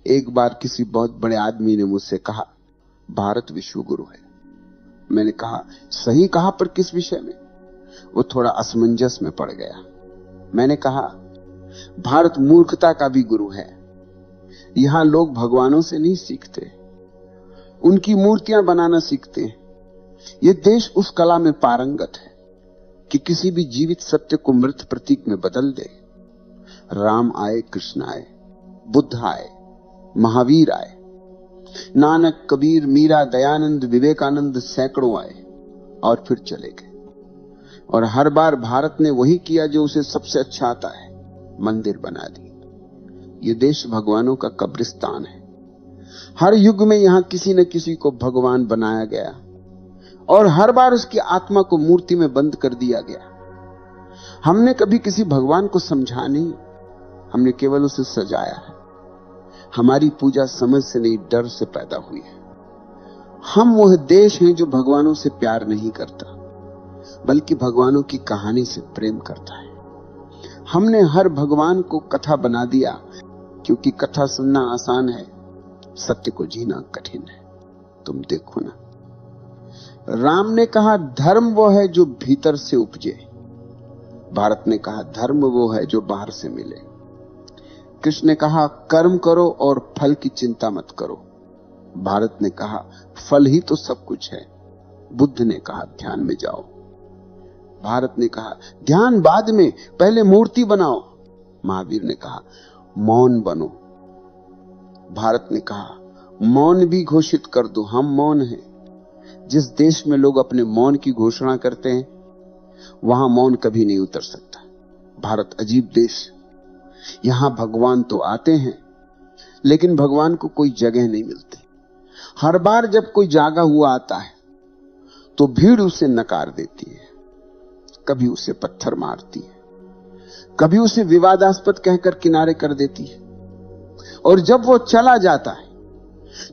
एक बार किसी बहुत बड़े आदमी ने मुझसे कहा, भारत विश्व गुरु है। मैंने कहा, सही कहा, पर किस विषय में? वो थोड़ा असमंजस में पड़ गया। मैंने कहा, भारत मूर्खता का भी गुरु है। यहां लोग भगवानों से नहीं सीखते, उनकी मूर्तियां बनाना सीखते हैं। यह देश उस कला में पारंगत है कि किसी भी जीवित सत्य को मृत प्रतीक में बदल दे। राम आए, कृष्ण आए, बुद्ध आए, महावीर आए, नानक, कबीर, मीरा, दयानंद, विवेकानंद सैकड़ों आए और फिर चले गए। और हर बार भारत ने वही किया जो उसे सबसे अच्छा आता है, मंदिर बना दी। ये देश भगवानों का कब्रिस्तान है। हर युग में यहां किसी न किसी को भगवान बनाया गया और हर बार उसकी आत्मा को मूर्ति में बंद कर दिया गया। हमने कभी किसी भगवान को समझा नहीं, हमने केवल उसे सजाया है। हमारी पूजा समझ से नहीं, डर से पैदा हुई है। हम वह देश हैं जो भगवानों से प्यार नहीं करता, बल्कि भगवानों की कहानी से प्रेम करता है। हमने हर भगवान को कथा बना दिया, क्योंकि कथा सुनना आसान है, सत्य को जीना कठिन है। तुम देखो ना, राम ने कहा धर्म वो है जो भीतर से उपजे, भारत ने कहा धर्म वो है जो बाहर से मिले। कृष्ण ने कहा कर्म करो और फल की चिंता मत करो, भारत ने कहा फल ही तो सब कुछ है। बुद्ध ने कहा ध्यान में जाओ, भारत ने कहा ध्यान बाद में, पहले मूर्ति बनाओ। महावीर ने कहा मौन बनो, भारत ने कहा मौन भी घोषित कर दो, हम मौन हैं। जिस देश में लोग अपने मौन की घोषणा करते हैं, वहां मौन कभी नहीं उतर सकता। भारत अजीब देश, यहां भगवान तो आते हैं, लेकिन भगवान को कोई जगह नहीं मिलती। हर बार जब कोई जागा हुआ आता है, तो भीड़ उसे नकार देती है, कभी उसे पत्थर मारती है, कभी उसे विवादास्पद कहकर किनारे कर देती है, और जब वो चला जाता है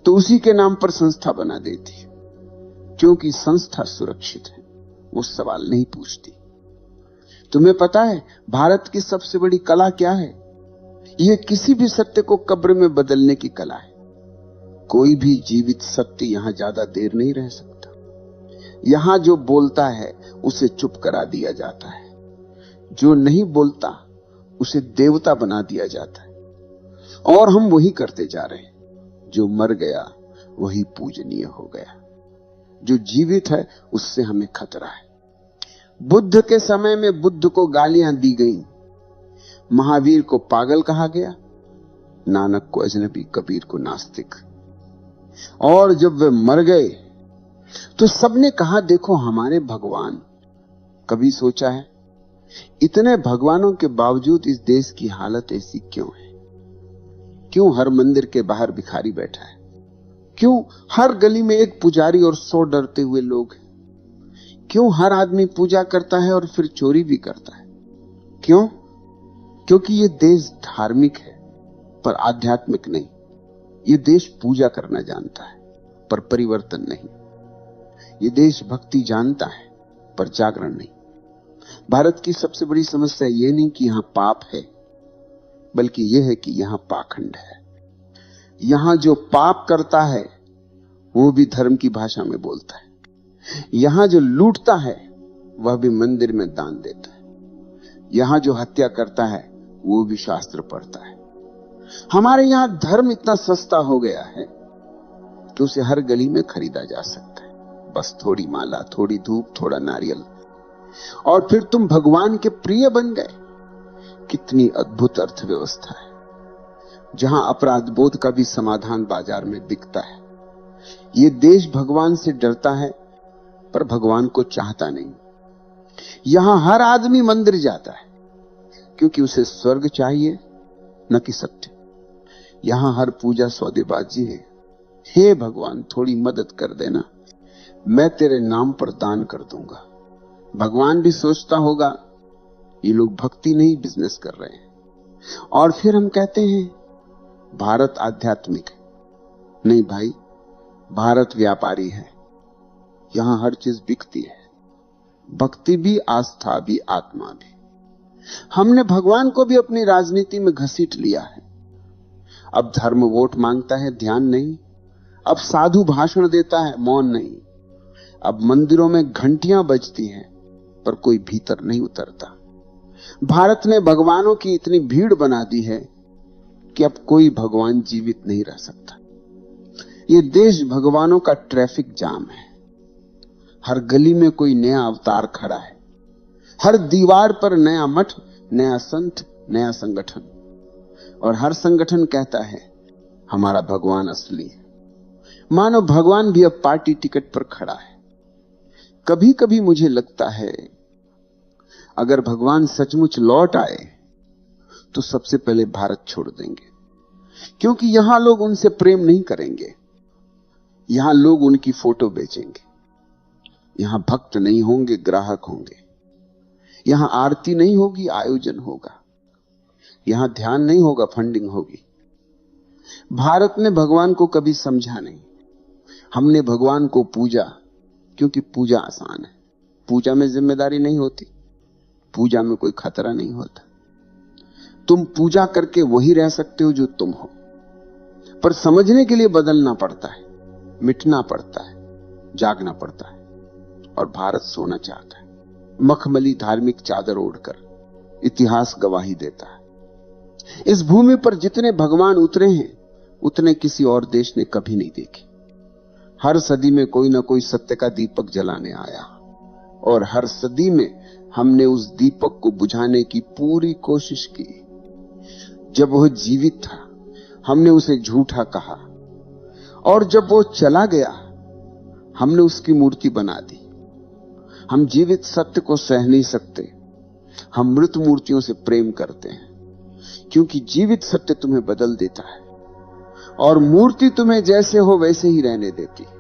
तो उसी के नाम पर संस्था बना देती है, क्योंकि संस्था सुरक्षित है, वो सवाल नहीं पूछती। तुम्हें पता है भारत की सबसे बड़ी कला क्या है? यह किसी भी सत्य को कब्र में बदलने की कला है। कोई भी जीवित सत्य यहां ज्यादा देर नहीं रह सकता। यहां जो बोलता है उसे चुप करा दिया जाता है, जो नहीं बोलता उसे देवता बना दिया जाता है। और हम वही करते जा रहे हैं। जो मर गया वही पूजनीय हो गया, जो जीवित है उससे हमें खतरा है। बुद्ध के समय में बुद्ध को गालियां दी गईं, महावीर को पागल कहा गया, नानक को अजनबी, कबीर को नास्तिक। और जब वे मर गए तो सबने कहा देखो हमारे भगवान। कभी सोचा है इतने भगवानों के बावजूद इस देश की हालत ऐसी क्यों है? क्यों हर मंदिर के बाहर भिखारी बैठा है? क्यों हर गली में एक पुजारी और 100 डरते हुए लोग हैं? क्यों हर आदमी पूजा करता है और फिर चोरी भी करता है? क्यों? क्योंकि ये देश धार्मिक है पर आध्यात्मिक नहीं। ये देश पूजा करना जानता है पर परिवर्तन नहीं। ये देश भक्ति जानता है पर जागरण नहीं। भारत की सबसे बड़ी समस्या ये नहीं कि यहां पाप है, बल्कि यह है कि यहां पाखंड है। यहां जो पाप करता है वो भी धर्म की भाषा में बोलता है। यहां जो लूटता है वह भी मंदिर में दान देता है। यहां जो हत्या करता है वो भी शास्त्र पढ़ता है। हमारे यहां धर्म इतना सस्ता हो गया है कि उसे हर गली में खरीदा जा सकता है। बस थोड़ी माला, थोड़ी धूप, थोड़ा नारियल, और फिर तुम भगवान के प्रिय बन गए। कितनी अद्भुत अर्थव्यवस्था है, जहां अपराध बोध का भी समाधान बाजार में बिकता है। ये देश भगवान से डरता है पर भगवान को चाहता नहीं। यहां हर आदमी मंदिर जाता है क्योंकि उसे स्वर्ग चाहिए, न कि सत्य। यहां हर पूजा सौदेबाजी है। हे भगवान थोड़ी मदद कर देना, मैं तेरे नाम पर दान कर दूंगा। भगवान भी सोचता होगा ये लोग भक्ति नहीं बिजनेस कर रहे हैं। और फिर हम कहते हैं भारत आध्यात्मिक है। नहीं भाई, भारत व्यापारी है। यहां हर चीज बिकती है, भक्ति भी, आस्था भी, आत्मा भी। हमने भगवान को भी अपनी राजनीति में घसीट लिया है। अब धर्म वोट मांगता है, ध्यान नहीं। अब साधु भाषण देता है, मौन नहीं। अब मंदिरों में घंटियां बजती हैं, पर कोई भीतर नहीं उतरता। भारत ने भगवानों की इतनी भीड़ बना दी है कि अब कोई भगवान जीवित नहीं रह सकता। ये देश भगवानों का ट्रैफिक जाम है। हर गली में कोई नया अवतार खड़ा है, हर दीवार पर नया मठ, नया संत, नया संगठन, और हर संगठन कहता है हमारा भगवान असली है। मानो भगवान भी अब पार्टी टिकट पर खड़ा है। कभी कभी मुझे लगता है अगर भगवान सचमुच लौट आए तो सबसे पहले भारत छोड़ देंगे, क्योंकि यहां लोग उनसे प्रेम नहीं करेंगे। यहां लोग उनकी फोटो बेचेंगे। यहां भक्त नहीं होंगे, ग्राहक होंगे। यहां आरती नहीं होगी, आयोजन होगा। यहां ध्यान नहीं होगा, फंडिंग होगी। भारत ने भगवान को कभी समझा नहीं। हमने भगवान को पूजा क्योंकि पूजा आसान है। पूजा में जिम्मेदारी नहीं होती, पूजा में कोई खतरा नहीं होता। तुम पूजा करके वही रह सकते हो जो तुम हो, पर समझने के लिए बदलना पड़ता है, मिटना पड़ता है, जागना पड़ता है। और भारत सोना चाहता है, मखमली धार्मिक चादर ओढ़कर। इतिहास गवाही देता है इस भूमि पर जितने भगवान उतरे हैं उतने किसी और देश ने कभी नहीं देखे। हर सदी में कोई ना कोई सत्य का दीपक जलाने आया, और हर सदी में हमने उस दीपक को बुझाने की पूरी कोशिश की। जब वह जीवित था हमने उसे झूठा कहा, और जब वो चला गया हमने उसकी मूर्ति बना दी। हम जीवित सत्य को सह नहीं सकते, हम मृत मूर्तियों से प्रेम करते हैं, क्योंकि जीवित सत्य तुम्हें बदल देता है और मूर्ति तुम्हें जैसे हो वैसे ही रहने देती है।